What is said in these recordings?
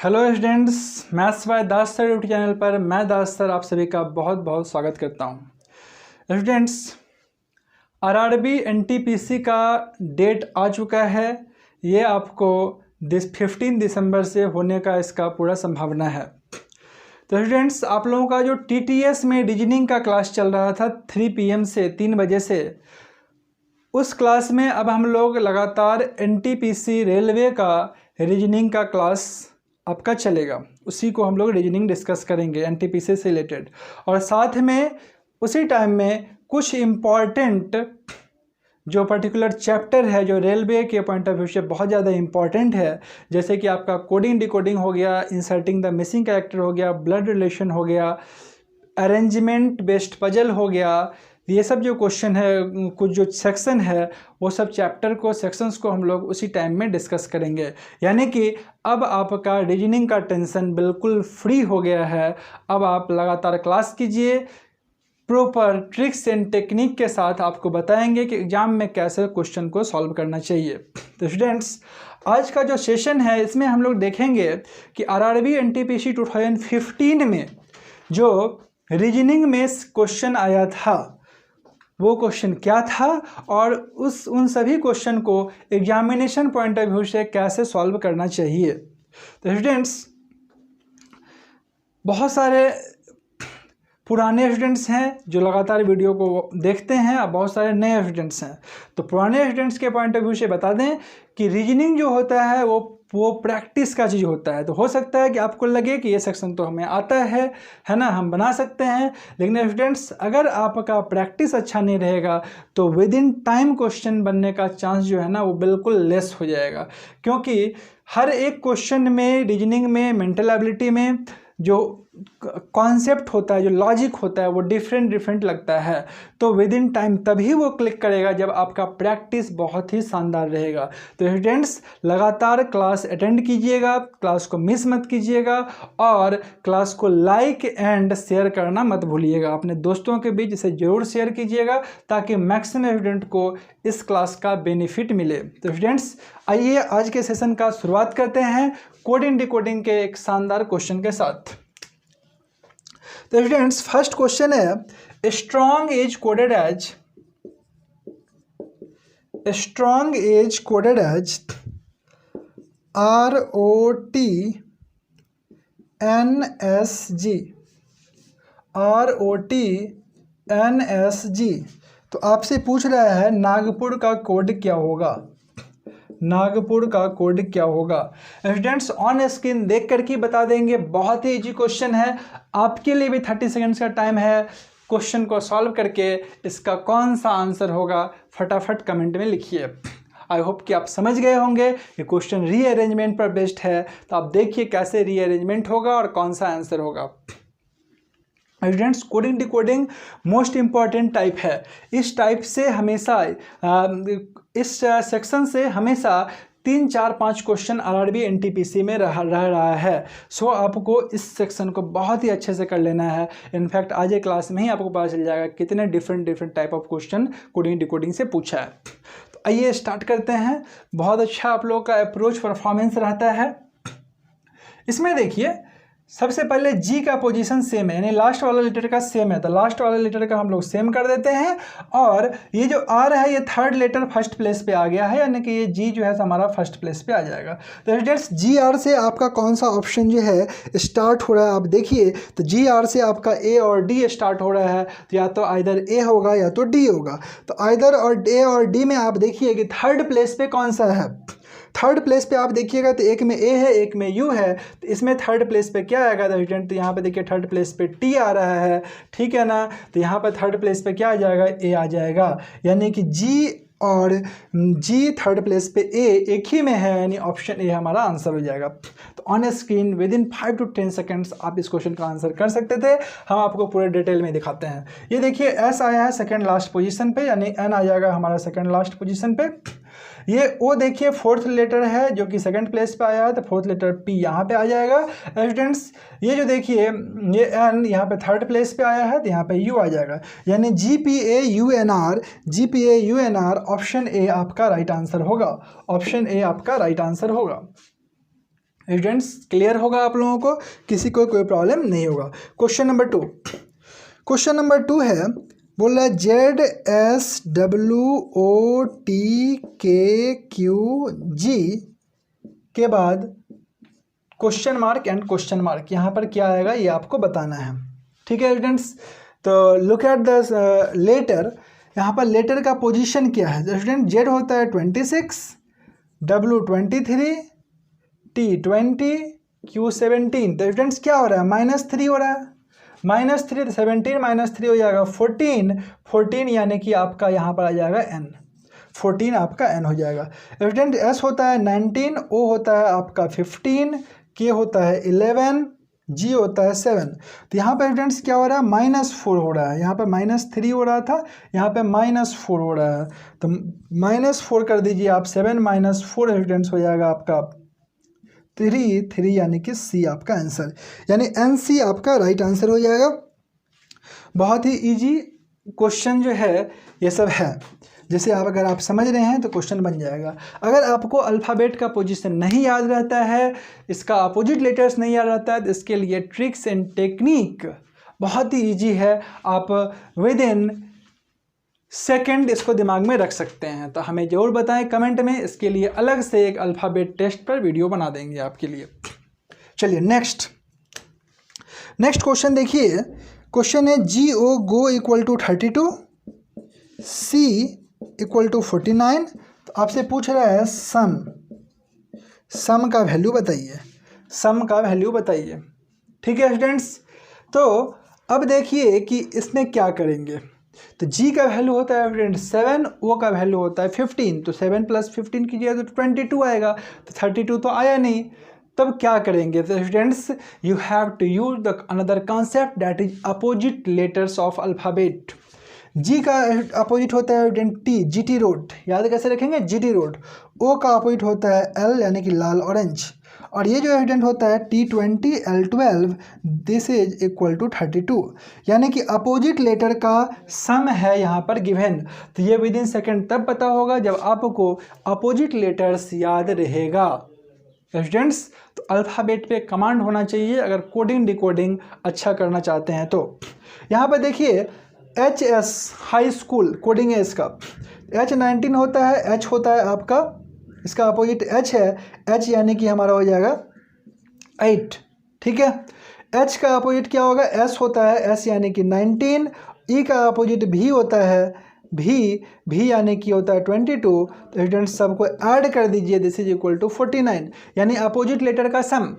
Hello students, maths by Das sir YouTube channel पर मैं दास sir आप सभी का बहुत बहुत स्वागत करता हूं। स्टूडेंट्स, आरआरबी एनटीपीसी का डेट आ चुका है। ये आपको 15 दिसंबर से होने का इसका पूरा संभावना है। तो स्टूडेंट्स, आप लोगों का जो टीटीएस में रीजनिंग का क्लास चल रहा था 3 PM से 3 बजे से, उस क्लास में अब हम लोग लगातार एनटीपीसी रेलवे का रीजनिंग का क्लास आपका चलेगा। उसी को हम लोग रीजनिंग डिस्कस करेंगे एनटीपीसी से रिलेटेड, और साथ में उसी टाइम में कुछ इम्पॉर्टेंट जो पर्टिकुलर चैप्टर है जो रेलवे के पॉइंट ऑफ व्यू से बहुत ज़्यादा इम्पॉर्टेंट है, जैसे कि आपका कोडिंग डिकोडिंग हो गया, इंसर्टिंग द मिसिंग कैरेक्टर हो गया, ब्लड रिलेशन हो गया, अरेंजमेंट बेस्ड पजल हो गया। ये सब जो क्वेश्चन है, कुछ जो सेक्शन है, वो सब चैप्टर को, सेक्शंस को हम लोग उसी टाइम में डिस्कस करेंगे। यानी कि अब आपका रीजनिंग का टेंशन बिल्कुल फ्री हो गया है। अब आप लगातार क्लास कीजिए, प्रॉपर ट्रिक्स एंड टेक्निक के साथ आपको बताएंगे कि एग्जाम में कैसे क्वेश्चन को सॉल्व करना चाहिए। तो स्टूडेंट्स, आज का जो सेशन है इसमें हम लोग देखेंगे कि आरआरबी एनटीपीसी 2015 में जो रीजनिंग में क्वेश्चन आया था वो क्वेश्चन क्या था, और उन सभी क्वेश्चन को एग्जामिनेशन पॉइंट ऑफ व्यू से कैसे सॉल्व करना चाहिए। तो स्टूडेंट्स, बहुत सारे पुराने स्टूडेंट्स हैं जो लगातार वीडियो को देखते हैं, और बहुत सारे नए स्टूडेंट्स हैं। तो पुराने स्टूडेंट्स के पॉइंट ऑफ व्यू से बता दें कि रीजनिंग जो होता है वो प्रैक्टिस का चीज़ होता है। तो हो सकता है कि आपको लगे कि ये सेक्शन तो हमें आता है ना, हम बना सकते हैं, लेकिन स्टूडेंट्स अगर आपका प्रैक्टिस अच्छा नहीं रहेगा तो विद इन टाइम क्वेश्चन बनने का चांस जो है ना वो बिल्कुल लेस हो जाएगा। क्योंकि हर एक क्वेश्चन में, रीजनिंग में, मेंटल एबिलिटी में जो कॉन्सेप्ट होता है, जो लॉजिक होता है, वो डिफरेंट लगता है। तो विद इन टाइम तभी वो क्लिक करेगा जब आपका प्रैक्टिस बहुत ही शानदार रहेगा। तो स्टूडेंट्स, लगातार क्लास अटेंड कीजिएगा, क्लास को मिस मत कीजिएगा, और क्लास को लाइक एंड शेयर करना मत भूलिएगा। अपने दोस्तों के बीच इसे जरूर शेयर कीजिएगा ताकि मैक्सिमम स्टूडेंट को इस क्लास का बेनिफिट मिले। तो स्टूडेंट्स, आइए आज के सेशन का शुरुआत करते हैं कोडिंग डिकोडिंग के एक शानदार क्वेश्चन के साथ। तो स्टूडेंट्स, फर्स्ट क्वेश्चन है strong as coded as ROTNSG। तो आपसे पूछ रहा है नागपुर का कोड क्या होगा। नागपुर का कोड क्या होगा? स्टूडेंट्स, ऑन स्क्रीन देख कर के बता देंगे। बहुत ही इजी क्वेश्चन है, आपके लिए भी 30 सेकंड्स का टाइम है। क्वेश्चन को सॉल्व करके इसका कौन सा आंसर होगा फटाफट कमेंट में लिखिए। आई होप कि आप समझ गए होंगे कि क्वेश्चन रीअरेंजमेंट पर बेस्ड है। तो आप देखिए कैसे रीअरेंजमेंट होगा और कौन सा आंसर होगा। Students, coding decoding most important type है। इस टाइप से हमेशा इस सेक्शन से हमेशा 3, 4, 5 क्वेश्चन आरआरबी एनटीपीसी में रह रहा है। सो आपको इस सेक्शन को बहुत ही अच्छे से कर लेना है। इनफैक्ट आज एक क्लास में ही आपको पता चल जाएगा कितने different type of question coding decoding से पूछा है। तो आइए स्टार्ट करते हैं। बहुत अच्छा आप लोग का अप्रोच परफॉर्मेंस रहता है। इसमें देखिए, सबसे पहले जी का पोजीशन सेम है, यानी लास्ट वाला लेटर का सेम है, तो लास्ट वाला लेटर का हम लोग सेम कर देते हैं। और ये जो आर है, ये थर्ड लेटर फर्स्ट प्लेस पे आ गया है, यानी कि ये जी जो है हमारा फर्स्ट प्लेस पे आ जाएगा। तो स्टूडेंट्स, जी आर से आपका कौन सा ऑप्शन जो है स्टार्ट हो रहा है, आप देखिए। तो जी आर से आपका ए और डी स्टार्ट हो रहा है, तो या तो आइदर ए होगा या तो डी होगा। तो आइदर और ए और डी में आप देखिए कि थर्ड प्लेस पे कौन सा है। थर्ड प्लेस पे आप देखिएगा तो एक में ए है, एक में यू है। तो इसमें थर्ड प्लेस पे क्या आएगा स्टूडेंट? तो यहाँ पे देखिए थर्ड प्लेस पे टी आ रहा है, ठीक है ना। तो यहाँ पे थर्ड प्लेस पे क्या आ जाएगा? ए आ जाएगा। यानी कि जी और जी थर्ड प्लेस पे ए एक ही में है, यानी ऑप्शन ए हमारा आंसर हो जाएगा। तो on screen with in 5 to 10 seconds आप इस क्वेश्चन का आंसर कर सकते थे। हम आपको पूरे डिटेल में दिखाते हैं। ये देखिए एस आया है सेकेंड लास्ट पोजीशन पे, यानी एन आ जाएगा हमारा सेकेंड लास्ट पोजीशन पे। ये ओ देखिए फोर्थ लेटर है जो कि सेकंड प्लेस पे आया है, तो फोर्थ लेटर पी यहाँ पे आ जाएगा। स्टूडेंट्स, ये जो देखिए ये एन यहाँ पे थर्ड प्लेस पे आया है, तो यहाँ पे यू आ जाएगा। यानी GPA UNR ऑप्शन ए आपका राइट आंसर होगा। ऑप्शन ए आपका राइट आंसर होगा। स्टूडेंट्स क्लियर होगा आप लोगों को, किसी को कोई प्रॉब्लम नहीं होगा। क्वेश्चन नंबर 2, क्वेश्चन नंबर 2 है, बोल रहा है ZSWOTKQG के बाद question mark and question mark, यहाँ पर क्या आएगा ये आपको बताना है। ठीक है स्टूडेंट्स, तो लुक एट द लेटर, यहाँ पर लेटर का पोजीशन क्या है स्टूडेंट। जेड होता है 26, W 23, T 20, Q 17। तो स्टूडेंट्स क्या हो रहा है, -3 हो रहा है, -3 17 -3 हो जाएगा 14 यानी कि आपका यहाँ पर आ जाएगा n, 14 आपका n हो जाएगा। स्टूडेंट S होता है 19, O होता है आपका 15, K होता है 11, G होता है 7। तो यहाँ पर स्टूडेंट्स क्या हो रहा है, -4 हो रहा है, यहाँ पर -3 हो रहा था, यहाँ पे -4 हो रहा है, तो -4 कर दीजिए आप, 7 - 4 स्टूडेंट्स हो जाएगा आपका 3 यानी कि C आपका आंसर, यानी NC आपका राइट आंसर हो जाएगा। बहुत ही इजी क्वेश्चन जो है ये सब है, जैसे आप अगर आप समझ रहे हैं तो क्वेश्चन बन जाएगा। अगर आपको अल्फ़ाबेट का पोजीशन नहीं याद रहता है, इसका अपोजिट लेटर्स नहीं याद रहता है, तो इसके लिए ट्रिक्स एंड टेक्निक बहुत ही इजी है, आप विद इन सेकंड इसको दिमाग में रख सकते हैं। तो हमें ज़रूर बताएं कमेंट में, इसके लिए अलग से एक अल्फ़ाबेट टेस्ट पर वीडियो बना देंगे आपके लिए। चलिए नेक्स्ट क्वेश्चन देखिए, क्वेश्चन है GO GO = 32, C = 49। तो आपसे पूछ रहा है सम का वैल्यू बताइए, सम का वैल्यू बताइए। ठीक है स्टूडेंट्स, तो अब देखिए कि इसमें क्या करेंगे। तो G का वैल्यू होता है फ्रेंड 7, O का वैल्यू होता है 15, तो 7 + 15 कीजिएगा तो 22 आएगा, तो 32 तो आया नहीं। तब क्या करेंगे तो students, you have to use the another concept that is opposite letters of alphabet. G का अपोजिट होता है T, GT रोड, याद कैसे रखेंगे, GT रोड। O का अपोजिट होता है L यानी कि लाल ऑरेंज, और ये जो स्टूडेंट होता है T20 L12, this is equal to 32, यानी कि अपोजिट लेटर का सम है यहाँ पर गिवन। तो ये विद इन सेकेंड तब पता होगा जब आपको अपोजिट लेटर्स याद रहेगा स्टूडेंट्स। तो अल्फ़ाबेट पे कमांड होना चाहिए अगर कोडिंग डिकोडिंग अच्छा करना चाहते हैं तो। यहाँ पर देखिए HS हाई स्कूल कोडिंग है इसका, H19 होता है, H होता है आपका, इसका अपोजिट H है, H यानी कि हमारा हो जाएगा 8। ठीक है, H का अपोजिट क्या होगा, S होता है, S यानी कि 19। E का अपोजिट V होता है, V यानी कि होता है 22। तो स्टूडेंट्स सबको ऐड कर दीजिए, दिस इज इक्वल टू 49, यानी अपोजिट लेटर का सम।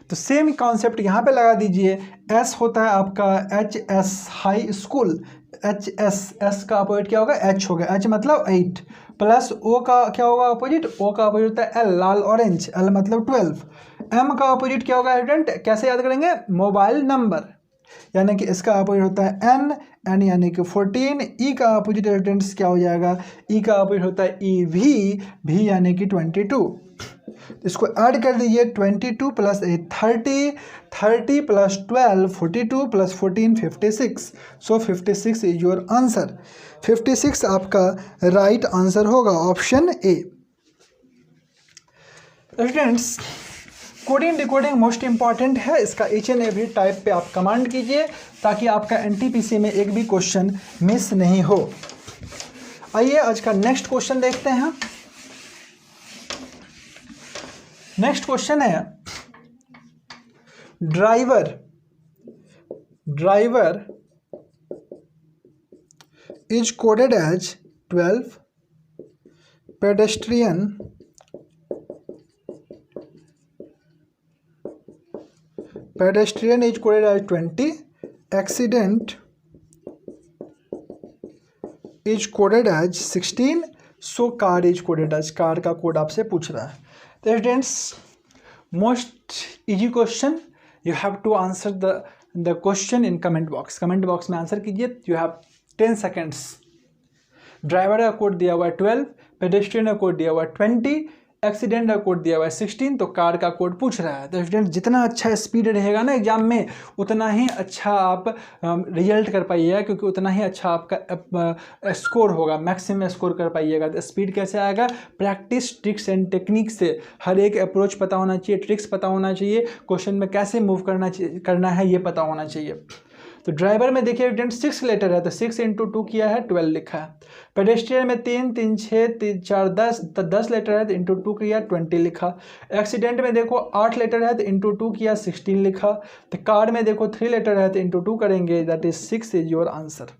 तो सेम कॉन्सेप्ट यहाँ पे लगा दीजिए। S होता है आपका HS हाई स्कूल, S का अपोजिट क्या होगा, H होगा, H मतलब 8, प्लस O का क्या होगा अपोजिट, O का अपोजिट होता है L लाल ऑरेंज, L मतलब 12। M का अपोजिट क्या होगा स्टूडेंट, कैसे याद करेंगे, मोबाइल नंबर, यानी कि इसका अपोजिट होता है N यानी कि 14। E का अपोजिट स्टूडेंट्स क्या हो जाएगा, E का अपोजिट होता है V यानी कि 22। इसको ऐड कर दीजिए, 22 + 8 30 + 12 42 + 14 56। सो 56 इज योर आंसर, 56 आपका राइट आंसर होगा, option A. Students coding decoding most important है, इसका ईच एंड एवरी टाइप पे आप कमांड कीजिए ताकि आपका NTPC में एक भी क्वेश्चन मिस नहीं हो। आइए आज का नेक्स्ट क्वेश्चन देखते हैं। नेक्स्ट क्वेश्चन है driver is coded as 12, pedestrian is coded as 20, accident is coded as 16, so car is coded as, car का कोड आपसे पूछ रहा है। तो students most easy question, you have to answer the question in comment box में answer कीजिए। You have 10 seconds. Driver का code दिया हुआ है 12, पेडेस्ट्रियन का कोड दिया हुआ है 20, एक्सीडेंट का कोड दिया हुआ है 16, तो कार का कोड पूछ रहा है। तो स्टूडेंट जितना अच्छा स्पीड रहेगा ना एग्जाम में, उतना ही अच्छा आप रिजल्ट कर पाइएगा, क्योंकि उतना ही अच्छा आपका स्कोर होगा, मैक्सिमम स्कोर कर पाइएगा। तो स्पीड कैसे आएगा? प्रैक्टिस, ट्रिक्स एंड टेक्निक से। हर एक अप्रोच पता होना चाहिए, ट्रिक्स पता होना चाहिए, क्वेश्चन में कैसे मूव करना है ये पता होना चाहिए। तो ड्राइवर में देखिए स्टूडेंट 6 लेटर है, तो 6 × 2 किया है 12 लिखा है। पेडेस्ट्रियन में 3 3 6 3 4 10, तो 10 लेटर है तो इंटू 2 किया 20 लिखा। एक्सीडेंट में देखो 8 लेटर है तो इंटू 2 किया 16 लिखा। तो कार में देखो 3 लेटर है तो इंटू 2 करेंगे, that is 6 is your answer.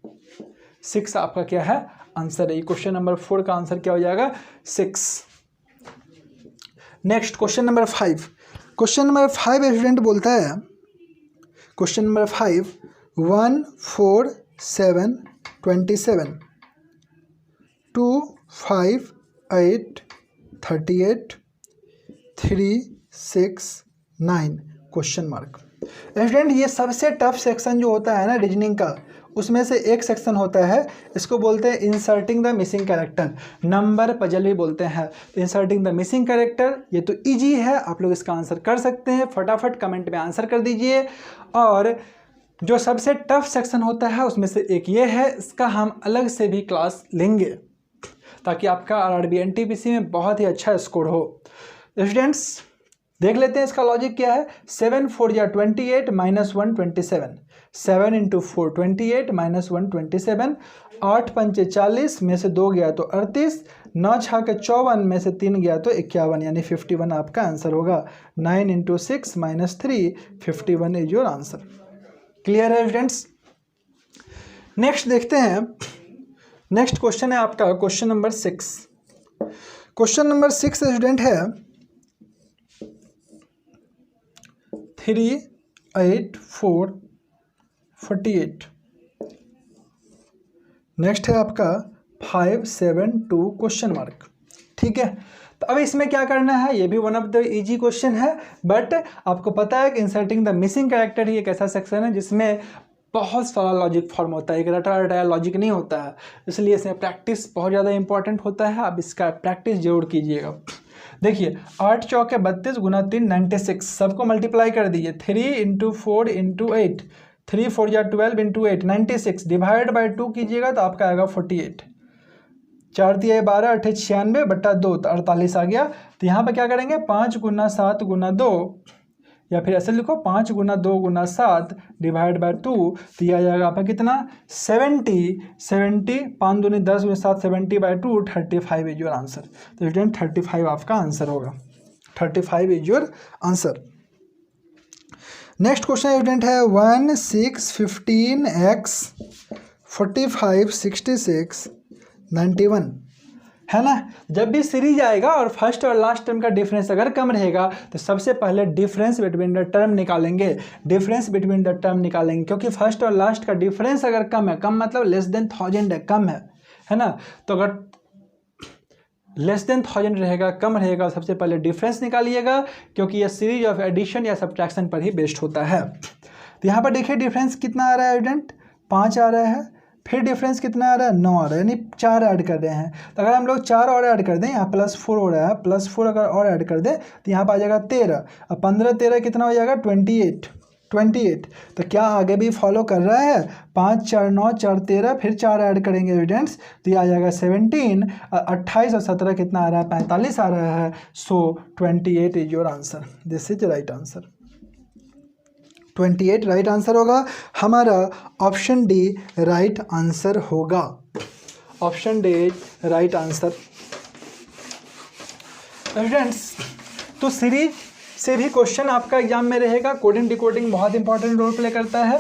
6 आपका क्या है? आंसर है। क्वेश्चन नंबर 4 का आंसर क्या हो जाएगा? 6। Next question number 5। Question number 5 student बोलता है, question number 5, 1 4 7 27 2 5 8 38 3 6 9 question mark. Student ये सबसे टफ सेक्शन जो होता है ना रीजनिंग का, उसमें से एक सेक्शन होता है, इसको बोलते हैं inserting the missing character, number puzzle भी बोलते हैं। तो इंसर्टिंग द मिसिंग कैरेक्टर ये तो इजी है, आप लोग इसका आंसर कर सकते हैं, फटाफट कमेंट में आंसर कर दीजिए। और जो सबसे टफ सेक्शन होता है उसमें से एक ये है, इसका हम अलग से भी क्लास लेंगे ताकि आपका RRB NTPC में बहुत ही अच्छा स्कोर हो। स्टूडेंट्स देख लेते हैं इसका लॉजिक क्या है। 7 4 या 28 -1 27, 7 × 4 28 -1 27, 8 पंचे 40 में से 2 गया तो 38, 9 6 के 54 में से 3 गया तो 51, यानी 51 आपका आंसर होगा। 9 × 6 -3 51 इज योर आंसर। क्लियर है स्टूडेंट्स? नेक्स्ट देखते हैं, नेक्स्ट क्वेश्चन है आपका question number 6। Question number 6 student है 3 8 4 48। नेक्स्ट है आपका 5 7 2 क्वेश्चन मार्क। ठीक है, तो अब इसमें क्या करना है, ये भी one of the easy question है, बट आपको पता है कि इंसर्टिंग द मिसिंग कैरेक्टर ही एक ऐसा सेक्शन है जिसमें बहुत सारा लॉजिक फॉर्म होता है, एक रटा रटाया लॉजिक नहीं होता है, इसलिए इसमें प्रैक्टिस बहुत ज़्यादा इंपॉर्टेंट होता है। आप इसका प्रैक्टिस जरूर कीजिएगा। देखिए 8 चौके 32 गुना 3 96, सबको मल्टीप्लाई कर दीजिए। 3 × 4 × 8, 3 4 या 12 × 8 96, डिवाइड बाई 2 कीजिएगा तो आपका आएगा 48। 4 × 12 8 96 बटा 2 तो 48 आ गया। तो यहाँ पर क्या करेंगे, 5 × 7 × 2, या फिर ऐसे लिखो 5 × 2 × 7 डिवाइड बाय 2, तो यह आ जाएगा आपका कितना 70 70, 5 दूनी 10 × 7 70 बाई 2 35 इज योर आंसर। तो स्टूडेंट 35 आपका आंसर होगा, 35 is your answer. Next question student है 1 6 15 x 45 66 91, है ना। जब भी सीरीज आएगा और फर्स्ट और लास्ट टर्म का डिफरेंस अगर कम रहेगा तो सबसे पहले डिफरेंस बिटवीन द टर्म निकालेंगे, डिफरेंस बिटवीन द टर्म निकालेंगे, क्योंकि फर्स्ट और लास्ट का डिफरेंस अगर कम है, कम मतलब लेस देन 1000 है, कम है ना। तो अगर लेस देन 1000 रहेगा, कम रहेगा, सबसे पहले डिफरेंस निकालिएगा, क्योंकि यह सीरीज ऑफ एडिशन या सब्ट्रैक्शन पर ही बेस्ड होता है। तो यहाँ पर देखिए डिफरेंस कितना आ रहा है स्टूडेंट, 5 आ रहा है, फिर डिफरेंस कितना आ रहा है, 9 आ रहा है, यानी 4 ऐड कर रहे हैं। तो अगर हम लोग 4 और ऐड कर दें, यहाँ +4 हो रहा है, +4 अगर और ऐड कर दें तो यहाँ पर आ जाएगा 13, अब 15 13 कितना हो जाएगा 28। तो क्या आगे भी फॉलो कर रहा है, 5 4 9 4 13, फिर 4 ऐड करेंगे स्टूडेंट्स तो ये आ जाएगा 17, 28 और 17 कितना आ रहा है 45 आ रहा है। सो 28 is your answer, this is right answer, 28 right answer होगा हमारा। ऑप्शन डी राइट आंसर होगा, option D right answer. Students तो सीरीज से भी क्वेश्चन आपका एग्जाम में रहेगा, कोडिंग डिकोडिंग बहुत इंपॉर्टेंट रोल प्ले करता है।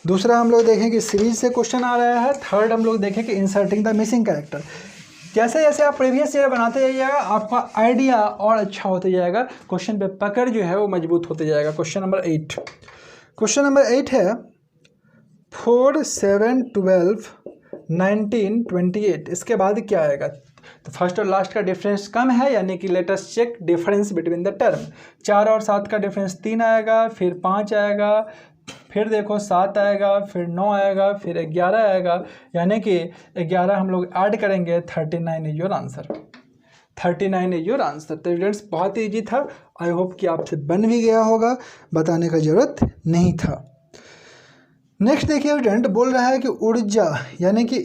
दूसरा हम लोग देखें कि सीरीज से क्वेश्चन आ रहा है। थर्ड हम लोग देखें कि इंसर्टिंग द मिसिंग कैरेक्टर। जैसे जैसे आप प्रीवियस ईयर बनाते जाइएगा आपका आइडिया और अच्छा होते जाएगा, क्वेश्चन पे पकड़ जो है वो मजबूत होते जाएगा। क्वेश्चन नंबर 8, क्वेश्चन नंबर 8 है 4 7 12 19 28, इसके बाद क्या आएगा, तो फर्स्ट और लास्ट का डिफरेंस कम है, यानी कि let us check difference between the term. 4 और 7 का डिफरेंस 3 आएगा, फिर 5 आएगा, फिर देखो 7 आएगा, फिर 9 आएगा, फिर 11 आएगा, यानी कि 11 हम लोग ऐड करेंगे 39 is your answer. 39 is your answer. तो स्टूडेंट्स बहुत ईजी था, आई होप कि आपसे बन भी गया होगा, बताने का जरूरत नहीं था। नेक्स्ट देखिए स्टूडेंट, बोल रहा है कि ऊर्जा यानी कि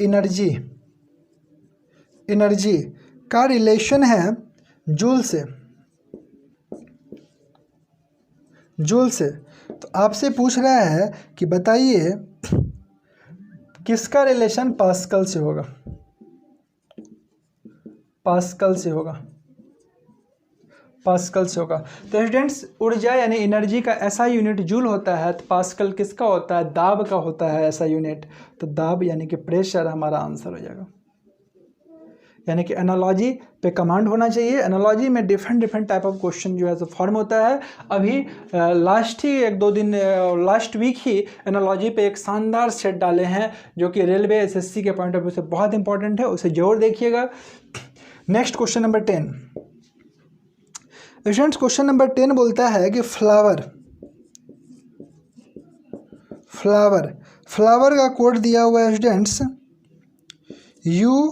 एनर्जी का रिलेशन है जूल से। तो आपसे पूछ रहा है कि बताइए किसका रिलेशन पास्कल से होगा। पास्कल से होगा। तो स्टूडेंट्स ऊर्जा यानी एनर्जी का ऐसा यूनिट जूल होता है, तो पास्कल किसका होता है, दाब का होता है ऐसा यूनिट। तो दाब यानी कि प्रेशर हमारा आंसर हो जाएगा। यानी कि एनालॉजी पे कमांड होना चाहिए। एनालॉजी में डिफरेंट टाइप ऑफ क्वेश्चन जो है सो फॉर्म होता है। अभी लास्ट वीक ही एनालॉजी पे एक शानदार सेट डाले हैं जो कि रेलवे एसएससी के पॉइंट ऑफ व्यू से बहुत इंपॉर्टेंट है, उसे जरूर देखिएगा। Next question number 10। Students question number 10 बोलता है कि फ्लावर का कोड दिया हुआ है स्टूडेंट्स UOLDVI।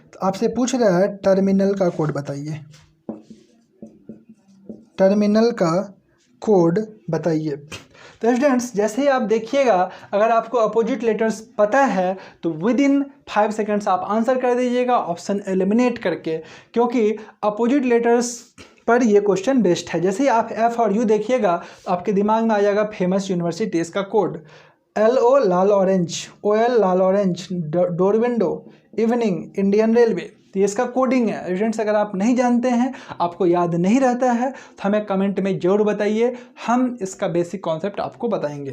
तो आपसे पूछ रहा है टर्मिनल का कोड बताइए। तो स्टूडेंट्स जैसे ही आप देखिएगा, अगर आपको अपोजिट लेटर्स पता है तो विद इन 5 सेकेंड्स आप आंसर कर दीजिएगा ऑप्शन एलिमिनेट करके, क्योंकि अपोजिट लेटर्स पर ये क्वेश्चन बेस्ड है। जैसे ही आप F और U देखिएगा तो आपके दिमाग में आ जाएगा फेमस यूनिवर्सिटी, इसका कोड LO लाल ऑरेंज, OL लाल orange, door window, evening, Indian railway. तो ये इसका कोडिंग है। स्टूडेंट्स अगर आप नहीं जानते हैं, आपको याद नहीं रहता है, तो हमें कमेंट में जरूर बताइए, हम इसका बेसिक कॉन्सेप्ट आपको बताएंगे।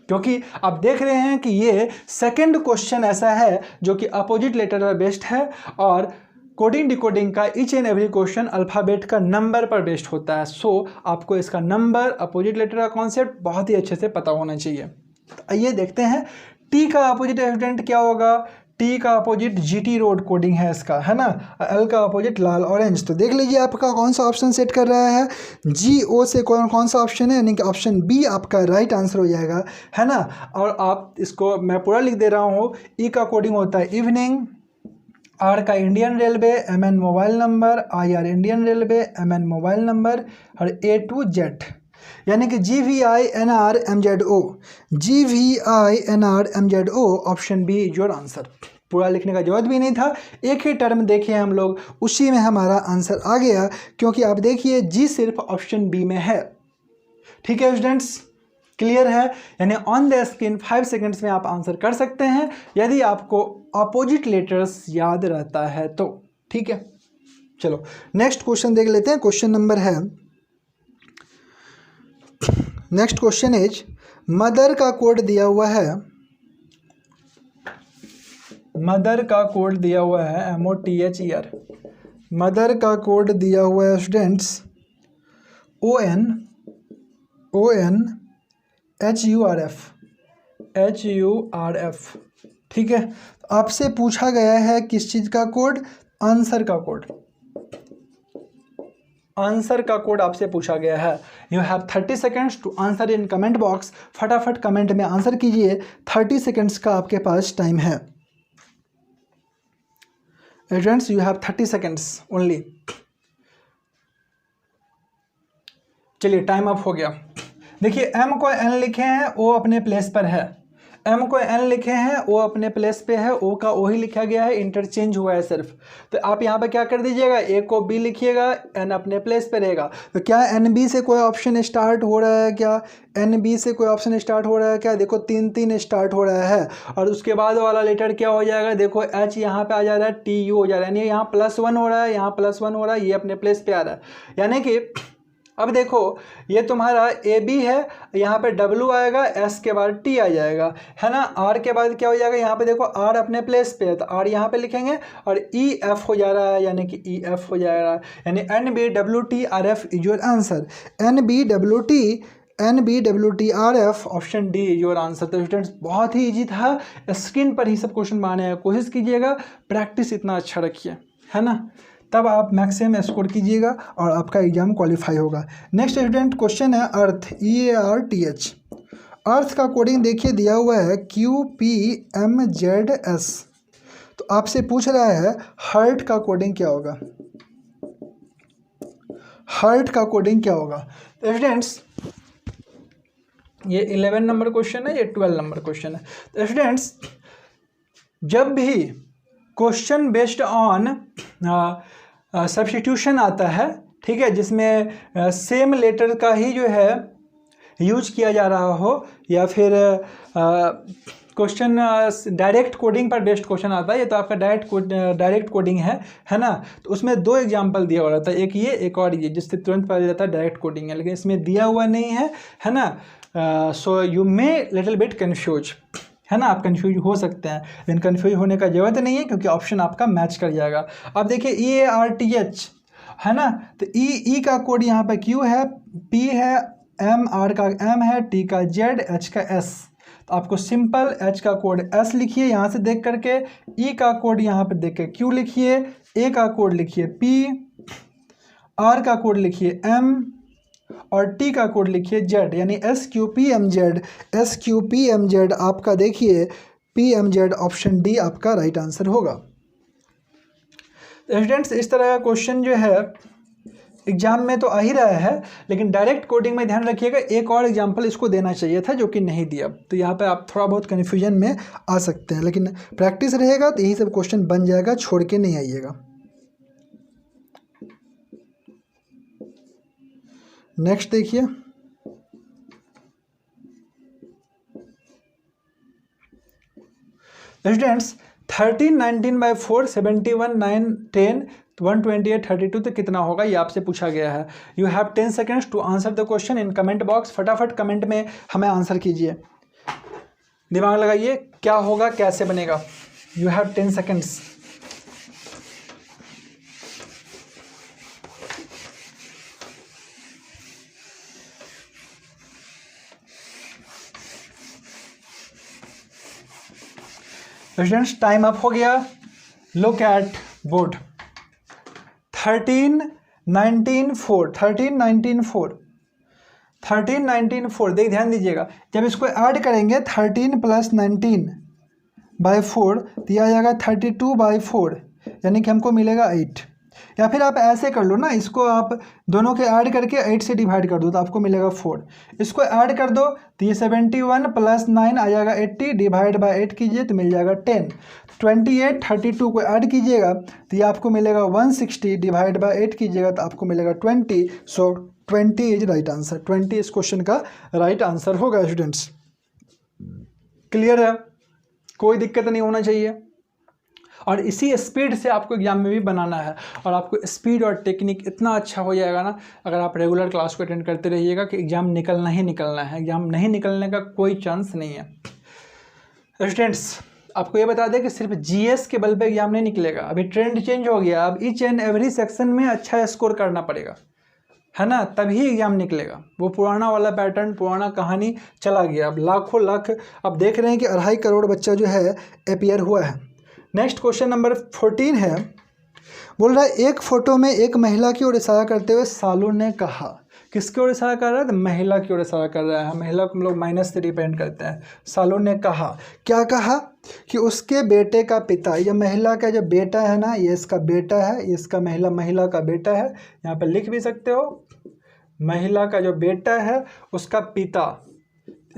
क्योंकि आप देख रहे हैं कि ये सेकंड क्वेश्चन ऐसा है जो कि अपोजिट लेटर पर बेस्ड है, और कोडिंग डिकोडिंग का each and every question alphabet का नंबर पर बेस्ड होता है। सो आपको इसका नंबर, अपोजिट लेटर का कॉन्सेप्ट बहुत ही अच्छे से पता होना चाहिए। तो आइए देखते हैं टी का अपोजिट स्टूडेंट क्या होगा। टी का अपोजिट GT रोड कोडिंग है इसका, है ना। L का अपोजिट लाल ऑरेंज। तो देख लीजिए आपका कौन सा ऑप्शन सेट कर रहा है। GO से कौन सा ऑप्शन है, यानी कि ऑप्शन बी आपका राइट आंसर हो जाएगा, है ना। और आप इसको मैं पूरा लिख दे रहा हूँ। E का कोडिंग होता है इवनिंग, R का Indian railway, MN mobile number, IR Indian railway, MN mobile number, और A to Z, यानी कि GVINRMZO option B is your answer. पूरा लिखने का जरूरत भी नहीं था, एक ही टर्म देखे हम लोग, उसी में हमारा आंसर आ गया, क्योंकि आप देखिए G सिर्फ ऑप्शन बी में है। ठीक है स्टूडेंट्स, क्लियर है। यानी ऑन द स्क्रीन 5 सेकेंड्स में आप आंसर कर सकते हैं यदि आपको अपोजिट लेटर्स याद रहता है तो। ठीक है, चलो नेक्स्ट क्वेश्चन देख लेते हैं। क्वेश्चन नंबर है, नेक्स्ट क्वेश्चन इज, मदर का कोड दिया हुआ है, मदर का कोड दिया हुआ है MOTHER। मदर का कोड दिया हुआ है स्टूडेंट्स ONHURF। ठीक है, आपसे पूछा गया है किस चीज़ का कोड, आंसर का कोड। आंसर का कोड आपसे पूछा गया है। You have 30 seconds to answer in comment box. फटाफट कमेंट में आंसर कीजिए, 30 सेकेंड्स का आपके पास टाइम है। Students you have 30 seconds only. चलिए टाइम अप हो गया। देखिए M को N लिखे हैं, O अपने प्लेस पर है। M को N लिखे हैं, O अपने प्लेस पे है, O का O ही लिखा गया है, इंटरचेंज हुआ है सिर्फ। तो आप यहाँ पे क्या कर दीजिएगा, A को B लिखिएगा, N अपने प्लेस पे रहेगा। तो क्या NB से कोई ऑप्शन स्टार्ट हो रहा है क्या, NB से कोई ऑप्शन स्टार्ट हो रहा है क्या। देखो 3 स्टार्ट हो रहा है, और उसके बाद वाला लेटर क्या हो जाएगा, देखो H यहाँ पे आ जा रहा है, TU हो जा रहा है, यानी यहाँ +1 हो रहा है, यहाँ +1 हो रहा है, ये अपने प्लेस पे आ रहा है। यानी कि अब देखो ये तुम्हारा AB है, यहाँ पे W आएगा, S के बाद T आ जाएगा, है ना। R के बाद क्या हो जाएगा, यहाँ पे देखो R अपने प्लेस पे है, तो R यहाँ पे लिखेंगे, और EF हो जा रहा है, यानी कि EF हो जाएगा। यानी NBWTRF is your answer. NBWTRF option D is your answer. तो स्टूडेंट्स बहुत ही ईजी था, स्क्रीन पर ही सब क्वेश्चन बनाने का कोशिश कीजिएगा, प्रैक्टिस इतना अच्छा रखिए, है ना, तब आप मैक्सिमम स्कोर कीजिएगा और आपका एग्जाम क्वालिफाई होगा। नेक्स्ट स्टूडेंट क्वेश्चन है अर्थ, EARTH। अर्थ का कोडिंग देखिए दिया हुआ है QPMZS। तो आपसे पूछ रहा है हर्ट का कोडिंग क्या होगा, हर्ट का कोडिंग क्या होगा। तो स्टूडेंट्स ये 11 नंबर क्वेश्चन है, ये 12 नंबर क्वेश्चन है। तो स्टूडेंट्स जब भी क्वेश्चन बेस्ड ऑन सब्स्टिट्यूशन आता है, ठीक है, जिसमें सेम लेटर का ही जो है यूज किया जा रहा हो, या फिर क्वेश्चन डायरेक्ट कोडिंग पर बेस्ड क्वेश्चन आता है, ये तो आपका डायरेक्ट कोडिंग है ना। तो उसमें दो एग्जांपल दिया हुआ रहता है, एक ये एक और ये, जिससे तुरंत पता जाता है डायरेक्ट कोडिंग है, लेकिन इसमें दिया हुआ नहीं है ना। So you may little bit confuse, है ना, आप कंफ्यूज हो सकते हैं, लेकिन कंफ्यूज होने का जरूरत नहीं है, क्योंकि ऑप्शन आपका मैच कर जाएगा। अब देखिए EARTH है ना, तो ई का कोड यहाँ पे Q है, P है, R का M है, T का Z, H का S। तो आपको सिंपल H का कोड S लिखिए यहाँ से देख करके, E का कोड यहाँ पे देख के Q लिखिए, A का कोड लिखिए P, R का कोड लिखिए M और T का कोड लिखिए Z, यानी SQPMZ। SQPMZ आपका देखिए PMZ ऑप्शन डी आपका राइट आंसर होगा। स्टूडेंट्स इस तरह का क्वेश्चन जो है एग्जाम में तो आ ही रहा है, लेकिन डायरेक्ट कोडिंग में ध्यान रखिएगा, एक और एग्जांपल इसको देना चाहिए था जो कि नहीं दिया, तो यहाँ पे आप थोड़ा बहुत कन्फ्यूजन में आ सकते हैं, लेकिन प्रैक्टिस रहेगा तो यही सब क्वेश्चन बन जाएगा, छोड़ के नहीं आइएगा। नेक्स्ट देखिए, स्टूडेंट्स 13, 19/4, 71, 9, 10, 128, 32 तो कितना होगा, ये आपसे पूछा गया है। You have 10 seconds to answer the question in comment box. फटाफट कमेंट में हमें आंसर कीजिए, दिमाग लगाइए क्या होगा, कैसे बनेगा। You have 10 seconds. Students time up हो गया। Look at board. 13, 19, 4, 13, 19, 4, 13, 19, 4। देख ध्यान दीजिएगा, जब इसको ऐड करेंगे 13 + 19/4 तो यह आ जाएगा 32/4, यानी कि हमको मिलेगा 8। या फिर आप ऐसे कर लो ना, इसको आप दोनों के ऐड करके 8 से डिवाइड कर दो तो आपको मिलेगा 4। इसको ऐड कर दो तो ये 71 + 9 आ जाएगा 80, डिवाइड बाय 8 कीजिए तो मिल जाएगा 10। 28, 32 को ऐड कीजिएगा तो ये आपको मिलेगा 160, डिवाइड बाय 8 कीजिएगा तो आपको मिलेगा 20। सो 20 इज राइट आंसर। 20 इस क्वेश्चन का राइट आंसर होगा। स्टूडेंट्स क्लियर है, कोई दिक्कत नहीं होना चाहिए। और इसी स्पीड से आपको एग्जाम में भी बनाना है, और आपको स्पीड और टेक्निक इतना अच्छा हो जाएगा ना, अगर आप रेगुलर क्लास को अटेंड करते रहिएगा, कि एग्ज़ाम निकलना ही निकलना है। एग्ज़ाम नहीं निकलने का कोई चांस नहीं है। स्टूडेंट्स आपको ये बता दें कि सिर्फ जीएस के बल पे एग्जाम नहीं निकलेगा, अभी ट्रेंड चेंज हो गया। अब ईच एंड एवरी सेक्शन में अच्छा स्कोर करना पड़ेगा, है ना, तभी एग्जाम निकलेगा। वो पुराना वाला पैटर्न, पुराना कहानी चला गया। अब लाखों लाख अब देख रहे हैं कि 2.5 करोड़ बच्चा जो है अपीयर हुआ है। नेक्स्ट क्वेश्चन नंबर 14 है, बोल रहा है एक फोटो में एक महिला की ओर इशारा करते हुए सालू ने कहा। किसकी ओर इशारा कर रहा है? तो महिला की ओर इशारा कर रहा है। महिला को हम लोग माइनस से रिप्रेजेंट करते हैं। सालू ने कहा, क्या कहा? कि उसके बेटे का पिता, ये महिला का जो बेटा है ना, ये इसका बेटा है, इसका महिला का बेटा है। यहाँ पर लिख भी सकते हो, महिला का जो बेटा है उसका पिता,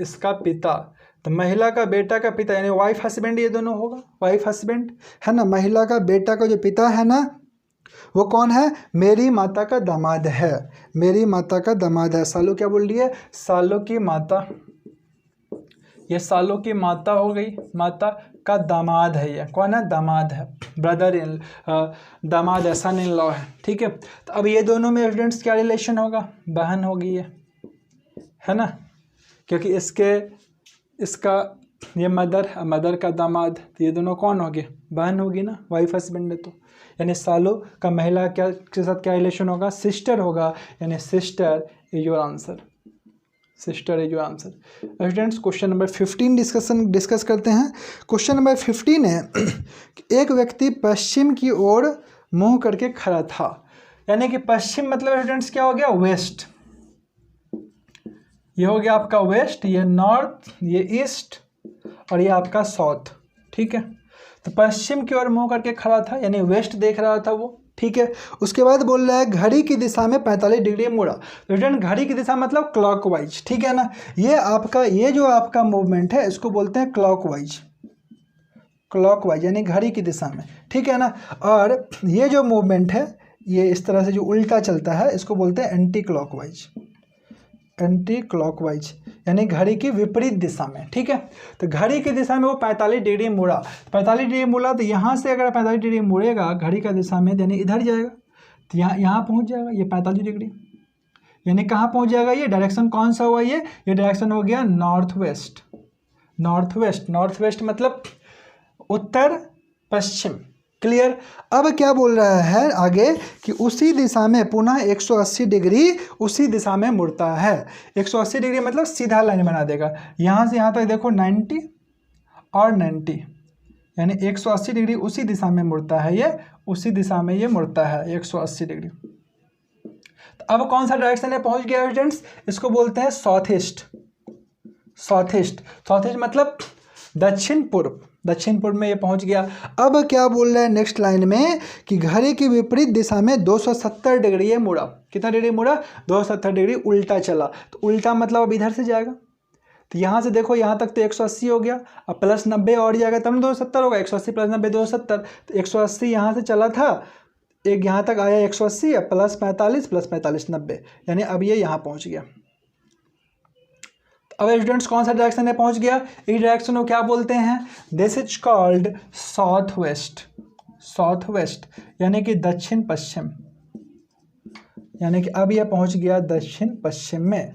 इसका पिता। तो महिला का बेटा का पिता यानी वाइफ हस्बैंड, ये दोनों होगा, वाइफ हस्बैंड, है ना। महिला का बेटा का जो पिता है ना, वो कौन है? मेरी माता का दामाद है, मेरी माता का दामाद है। सालू क्या बोल रही है? सालू की माता, ये सालू की माता हो गई, माता का दामाद है। ये कौन है? दामाद है, ब्रदर इन, दामाद है, सन इन लॉ है, ठीक है। तो अब ये दोनों में स्टूडेंट्स क्या रिलेशन होगा? बहन होगी ये, है ना, क्योंकि इसका ये मदर का दामाद, तो ये दोनों कौन होंगे? बहन होगी ना, वाइफ हस्बैंड है। तो यानी सालू का महिला क्या के साथ क्या रिलेशन होगा? सिस्टर होगा, यानी sister is your answer, sister is your answer. Students question number 15 discuss करते हैं। क्वेश्चन नंबर 15 है, एक व्यक्ति पश्चिम की ओर मुंह करके खड़ा था। यानी कि पश्चिम मतलब स्टूडेंट्स क्या हो गया? वेस्ट। ये हो गया आपका वेस्ट, ये नॉर्थ, ये ईस्ट और ये आपका साउथ, ठीक है। तो पश्चिम की ओर मुंह करके खड़ा था, यानी वेस्ट देख रहा था वो, ठीक है। उसके बाद बोल रहा है घड़ी की दिशा में 45 डिग्री मुड़ा। तो स्टूडेंट घड़ी की दिशा मतलब क्लॉकवाइज, ठीक है ना। ये जो आपका मूवमेंट है इसको बोलते हैं क्लॉकवाइज, क्लॉकवाइज यानी घड़ी की दिशा में, ठीक है ना। और ये जो मूवमेंट है ये इस तरह से जो उल्टा चलता है इसको बोलते हैं एंटी क्लॉकवाइज, एंटी क्लॉकवाइज यानी घड़ी की विपरीत दिशा में, ठीक है। तो घड़ी की दिशा में वो 45 डिग्री मुड़ा, 45 डिग्री मुड़ा, तो यहाँ से अगर 45 डिग्री मुड़ेगा घड़ी का दिशा में यानी इधर जाएगा, तो यहाँ पहुँच जाएगा ये 45 डिग्री, यानी कहाँ पहुँच जाएगा, ये डायरेक्शन कौन सा हुआ, ये डायरेक्शन हो गया north west, north west, north west मतलब उत्तर पश्चिम, क्लियर। अब क्या बोल रहा है आगे कि उसी दिशा में पुनः 180 डिग्री उसी दिशा में मुड़ता है। 180 डिग्री मतलब सीधा लाइन बना देगा, यहाँ से यहाँ तक देखो 90 और 90 यानी 180 डिग्री उसी दिशा में मुड़ता है, ये उसी दिशा में ये मुड़ता है 180 डिग्री। तो अब कौन सा डायरेक्शन है पहुँच गया स्टूडेंट्स, इसको बोलते हैं south east, south east, south east मतलब दक्षिण पूर्व, दक्षिण पूर्व में ये पहुंच गया। अब क्या बोल रहा है नेक्स्ट लाइन में कि घड़ी की विपरीत दिशा में 270 डिग्री ये मुड़ा, कितना डिग्री मुड़ा, 270 डिग्री उल्टा चला। तो उल्टा मतलब अब इधर से जाएगा, तो यहाँ से देखो यहाँ तक तो 180 हो गया, अब प्लस 90 और जाएगा तब 270 होगा, 180 प्लस 90 270, तो 180 यहाँ से चला था, एक यहाँ तक आया 180 प्लस 45 90, यानी अब ये यहाँ पहुँच गया। अब स्टूडेंट्स कौन सा डायरेक्शन में पहुंच गया, इस डायरेक्शन को क्या बोलते हैं, this is called south west, south west यानी कि दक्षिण पश्चिम, यानी कि अब यह पहुंच गया दक्षिण पश्चिम में।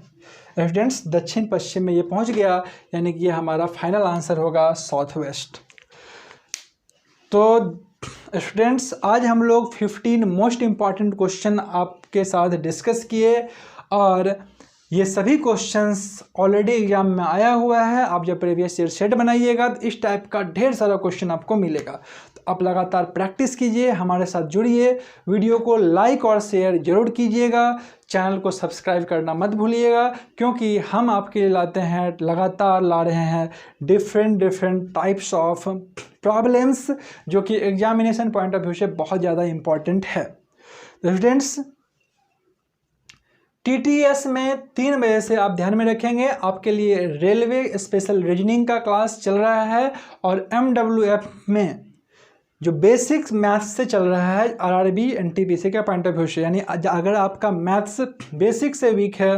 स्टूडेंट्स दक्षिण पश्चिम में ये पहुंच गया, यानी कि ये हमारा फाइनल आंसर होगा साउथ वेस्ट। तो स्टूडेंट्स आज हम लोग 15 मोस्ट इम्पॉर्टेंट क्वेश्चन आपके साथ डिस्कस किए, और ये सभी क्वेश्चंस ऑलरेडी एग्जाम में आया हुआ है। आप जब प्रीवियस ईयर सेट बनाइएगा तो इस टाइप का ढेर सारा क्वेश्चन आपको मिलेगा। तो आप लगातार प्रैक्टिस कीजिए, हमारे साथ जुड़िए, वीडियो को लाइक और शेयर जरूर कीजिएगा, चैनल को सब्सक्राइब करना मत भूलिएगा, क्योंकि हम आपके लिए लाते हैं, लगातार ला रहे हैं डिफरेंट टाइप्स ऑफ प्रॉब्लम्स जो कि एग्जामिनेशन पॉइंट ऑफ व्यू से बहुत ज़्यादा इम्पॉर्टेंट है। तो स्टूडेंट्स TTS में 3 बजे से आप ध्यान में रखेंगे, आपके लिए रेलवे स्पेशल रीजनिंग का क्लास चल रहा है, और MWF में जो बेसिक्स मैथ्स से चल रहा है RRB NTPC के पॉइंट ऑफ व्यू से, यानी अगर आपका मैथ्स बेसिक से वीक है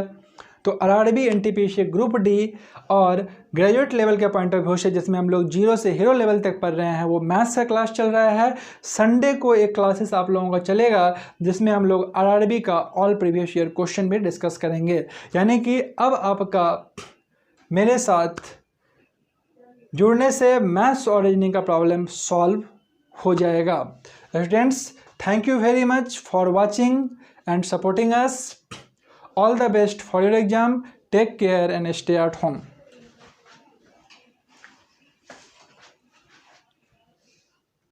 तो RRB NTPC ग्रुप डी और ग्रेजुएट लेवल के पॉइंट ऑफ व्यू से, जिसमें हम लोग 0 से हीरो लेवल तक पढ़ रहे हैं, वो मैथ्स का क्लास चल रहा है। संडे को एक क्लासेस आप लोगों का चलेगा जिसमें हम लोग RRB का ऑल प्रीवियस ईयर क्वेश्चन भी डिस्कस करेंगे, यानी कि अब आपका मेरे साथ जुड़ने से मैथ्स और रीजनिंग का प्रॉब्लम सॉल्व हो जाएगा। Students thank you very much for watching and supporting us. All the best for your exam. Take care and stay at home.